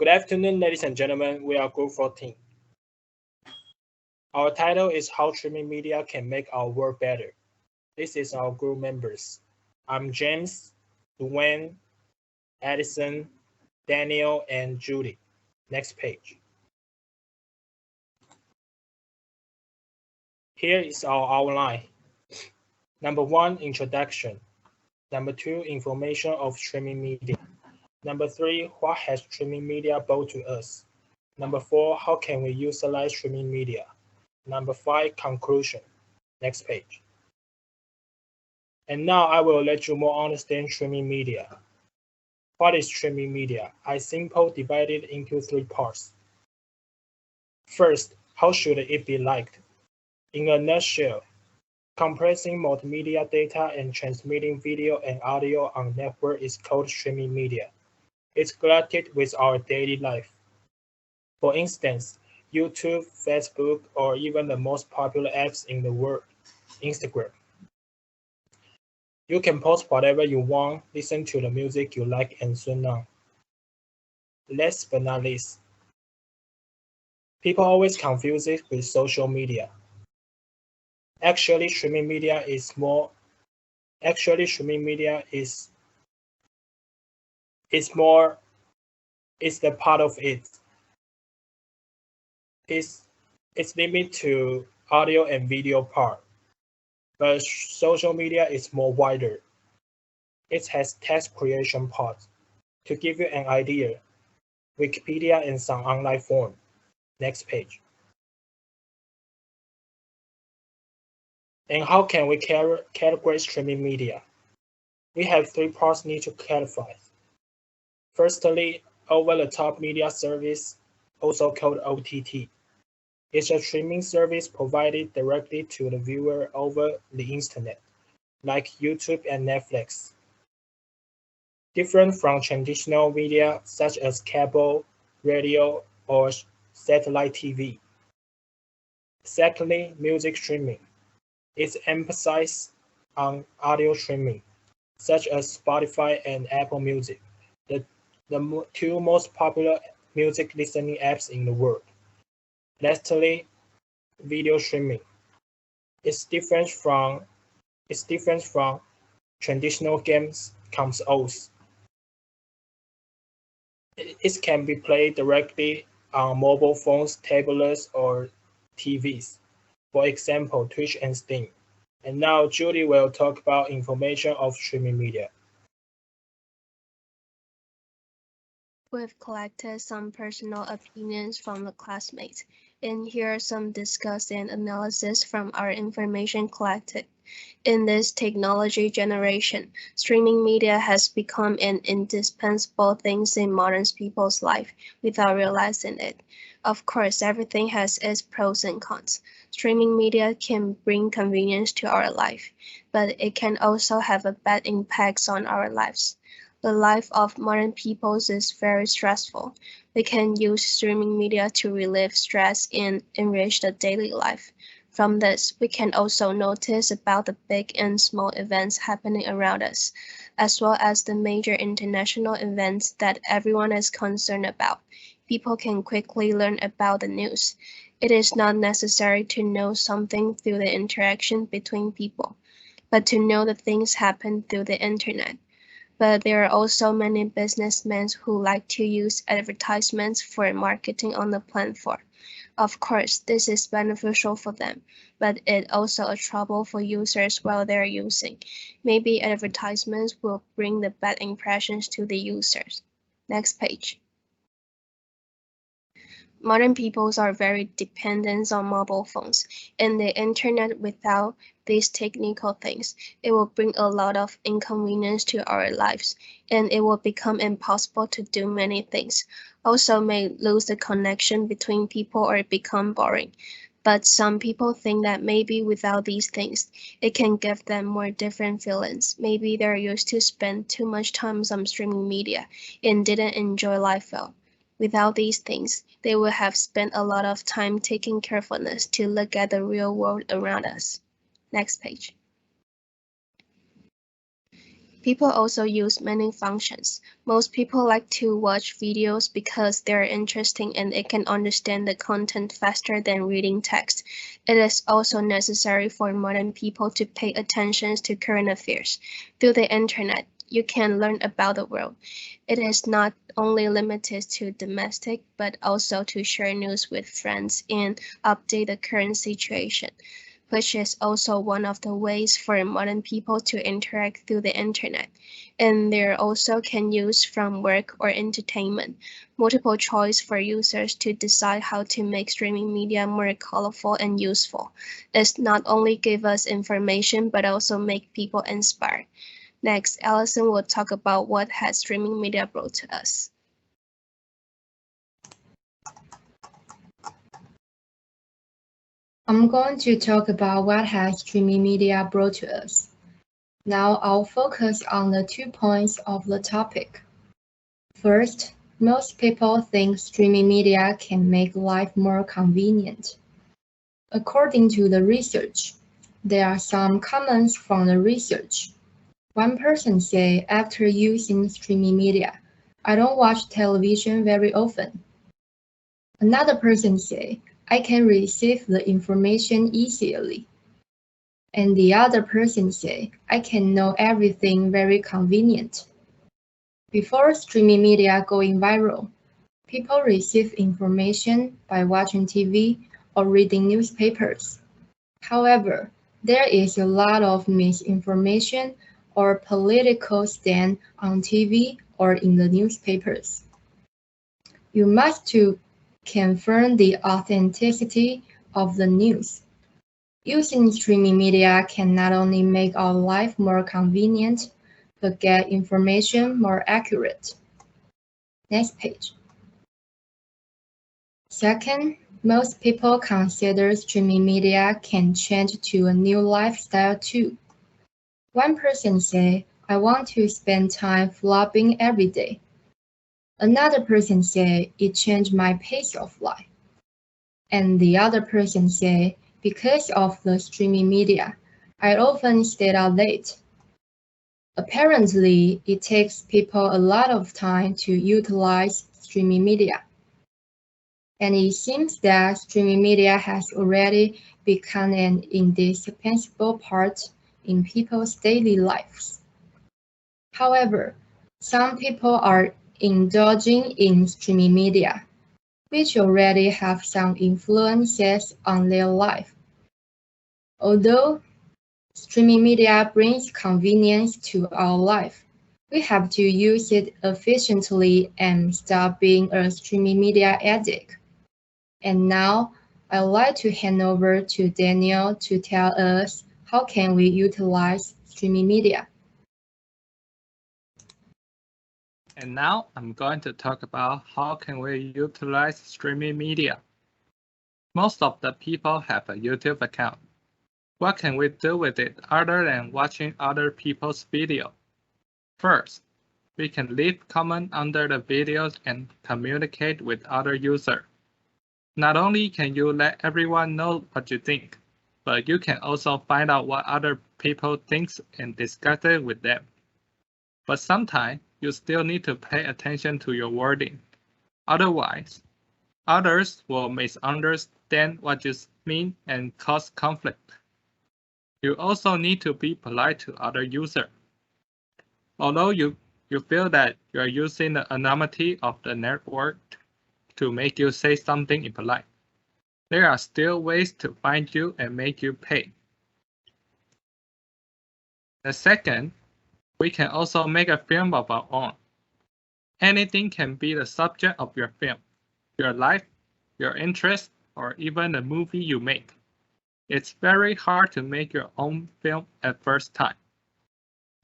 Good afternoon, ladies and gentlemen. We are Group 14. Our title is How Streaming Media Can Make Our World Better. This is our group members. I'm James, Dwayne, Addison, Daniel, and Judy. Next page. Here is our outline. Number 1, introduction. Number 2, information of streaming media. Number 3, what has streaming media brought to us? Number 4, how can we utilize streaming media? Number 5, conclusion. Next page. And now I will let you more understand streaming media. What is streaming media? I simply divided into 3 parts. First, how should it be liked? In a nutshell, compressing multimedia data and transmitting video and audio on network is called streaming media. It's connected with our daily life. For instance, YouTube, Facebook, or even the most popular apps in the world, Instagram. You can post whatever you want, listen to the music you like, and so on. Last but not least, people always confuse it with social media. Actually, streaming media is the part of it. It's limited to audio and video part. But social media is more wider. It has text creation part. To give you an idea, Wikipedia and some online form. Next page. And how can we categorize streaming media? We have 3 parts need to clarify. Firstly, over-the-top media service, also called OTT. It's a streaming service provided directly to the viewer over the internet, like YouTube and Netflix. Different from traditional media such as cable, radio, or satellite TV. Secondly, music streaming. It's emphasized on audio streaming, such as Spotify and Apple Music, the 2 most popular music listening apps in the world. Lastly, video streaming. It's different from traditional games consoles. It can be played directly on mobile phones, tablets, or TVs. For example, Twitch and Steam. And now Judy will talk about information of streaming media. We've collected some personal opinions from the classmates, and here are some discussed and analysis from our information collected. In this technology generation, streaming media has become an indispensable thing in modern people's life without realizing it. Of course, everything has its pros and cons. Streaming media can bring convenience to our life, but it can also have a bad impact on our lives. The life of modern people is very stressful. We can use streaming media to relieve stress and enrich the daily life. From this, we can also notice about the big and small events happening around us, as well as the major international events that everyone is concerned about. People can quickly learn about the news. It is not necessary to know something through the interaction between people, but to know the things happen through the internet. But there are also many businessmen who like to use advertisements for marketing on the platform. Of course, this is beneficial for them, but it's also a trouble for users while they're using. Maybe advertisements will bring the bad impressions to the users. Next page. Modern peoples are very dependent on mobile phones and the internet. Without these technical things, it will bring a lot of inconvenience to our lives, and it will become impossible to do many things. Also may lose the connection between people or become boring. But some people think that maybe without these things, it can give them more different feelings. Maybe they're used to spend too much time on streaming media and didn't enjoy life well. Without these things, they would have spent a lot of time taking carefulness to look at the real world around us. Next page. People also use many functions. Most people like to watch videos because they're interesting and they can understand the content faster than reading text. It is also necessary for modern people to pay attention to current affairs. Through the internet, you can learn about the world. It is not only limited to domestic, but also to share news with friends and update the current situation, which is also one of the ways for modern people to interact through the internet. And they also can use from work or entertainment. Multiple choice for users to decide how to make streaming media more colorful and useful. It's not only give us information, but also make people inspired. Next, Allison will talk about what has streaming media brought to us. I'm going to talk about what has streaming media brought to us. Now I'll focus on the 2 points of the topic. First, most people think streaming media can make life more convenient. According to the research, there are some comments from the research. One person said after using streaming media, I don't watch television very often. Another person said, I can receive the information easily. And the other person said, I can know everything very convenient. Before streaming media going viral, people receive information by watching TV or reading newspapers. However, there is a lot of misinformation or political stand on TV or in the newspapers. You must confirm the authenticity of the news. Using streaming media can not only make our life more convenient, but get information more accurate. Next page. Second, most people consider streaming media can change to a new lifestyle too. One person said, I want to spend time flopping every day. Another person said, it changed my pace of life. And the other person said, because of the streaming media, I often stayed out late. Apparently, it takes people a lot of time to utilize streaming media. And it seems that streaming media has already become an indispensable part in people's daily lives. However, some people are indulging in streaming media, which already have some influences on their life. Although streaming media brings convenience to our life, we have to use it efficiently and stop being a streaming media addict. And now, I'd like to hand over to Daniel to tell us how can we utilize streaming media. And now I'm going to talk about how can we utilize streaming media. Most of the people have a YouTube account. What can we do with it other than watching other people's videos? First, we can leave comments under the videos and communicate with other users. Not only can you let everyone know what you think, but you can also find out what other people think and discuss it with them. But sometimes you still need to pay attention to your wording. Otherwise, others will misunderstand what you mean and cause conflict. You also need to be polite to other users. Although you feel that you are using the anonymity of the network to make you say something impolite, there are still ways to find you and make you pay. The second, we can also make a film of our own. Anything can be the subject of your film, your life, your interest, or even the movie you make. It's very hard to make your own film at first time.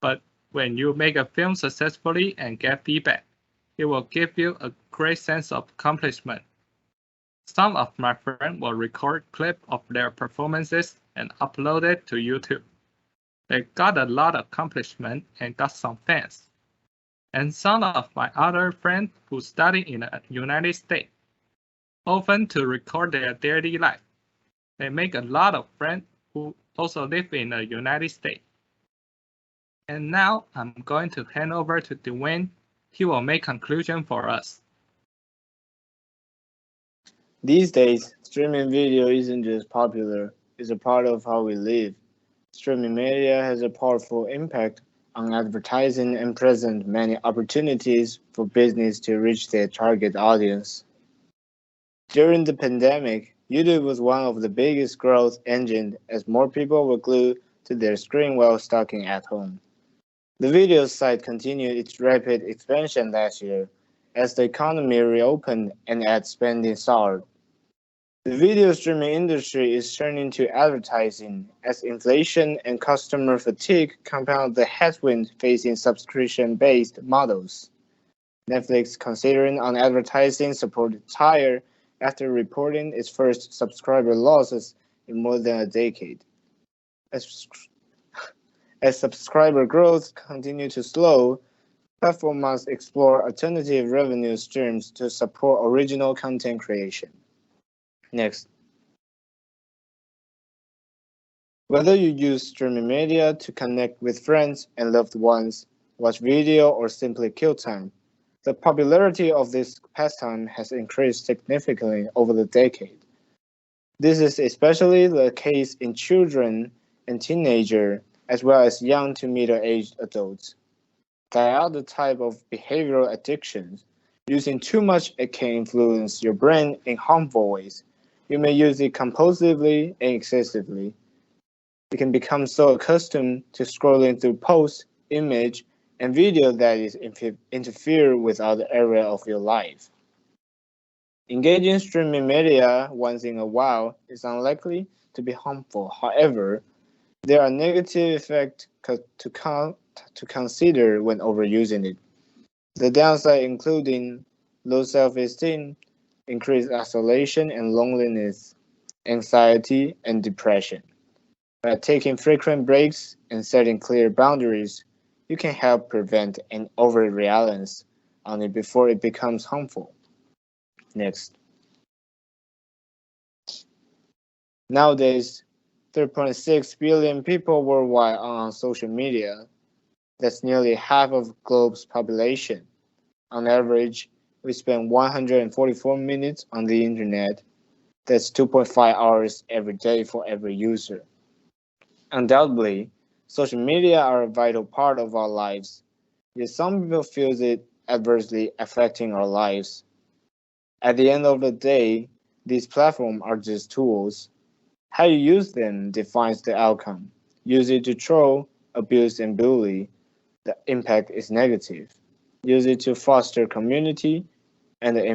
But when you make a film successfully and get feedback, it will give you a great sense of accomplishment. Some of my friends will record clips of their performances and upload it to YouTube. They got a lot of accomplishment and got some fans. And some of my other friends who study in the United States, often to record their daily life. They make a lot of friends who also live in the United States. And now I'm going to hand over to Dwayne. He will make conclusion for us. These days, streaming video isn't just popular, it's a part of how we live. Streaming media has a powerful impact on advertising and presents many opportunities for business to reach their target audience. During the pandemic, YouTube was one of the biggest growth engines as more people were glued to their screen while stuck at home. The video site continued its rapid expansion last year as the economy reopened and ad spending soared. The video streaming industry is turning to advertising as inflation and customer fatigue compound the headwind facing subscription-based models. Netflix considering on advertising support higher after reporting its first subscriber losses in more than a decade. As subscriber growth continues to slow, platforms must explore alternative revenue streams to support original content creation. Next. Whether you use streaming media to connect with friends and loved ones, watch video, or simply kill time, the popularity of this pastime has increased significantly over the decade. This is especially the case in children and teenagers, as well as young to middle-aged adults. There are the type of behavioral addictions. Using too much it can influence your brain in harmful ways. You may use it compulsively and excessively. You can become so accustomed to scrolling through posts, image, and video that it interfere with other areas of your life. Engaging streaming media once in a while is unlikely to be harmful. However, there are negative effects to consider when overusing it. The downside including low self-esteem, increased isolation and loneliness, anxiety, and depression. By taking frequent breaks and setting clear boundaries, you can help prevent an over-reliance on it before it becomes harmful. Next. Nowadays, 3.6 billion people worldwide are on social media. That's nearly half of globe's population. On average, we spend 144 minutes on the internet. That's 2.5 hours every day for every user. Undoubtedly, social media are a vital part of our lives, yet some people feel it adversely affecting our lives. At the end of the day, these platforms are just tools. How you use them defines the outcome. Use it to troll, abuse, and bully, the impact is negative. Use it to foster community, and the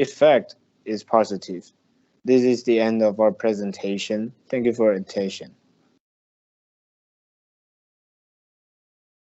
effect is positive. This is the end of our presentation. Thank you for your attention.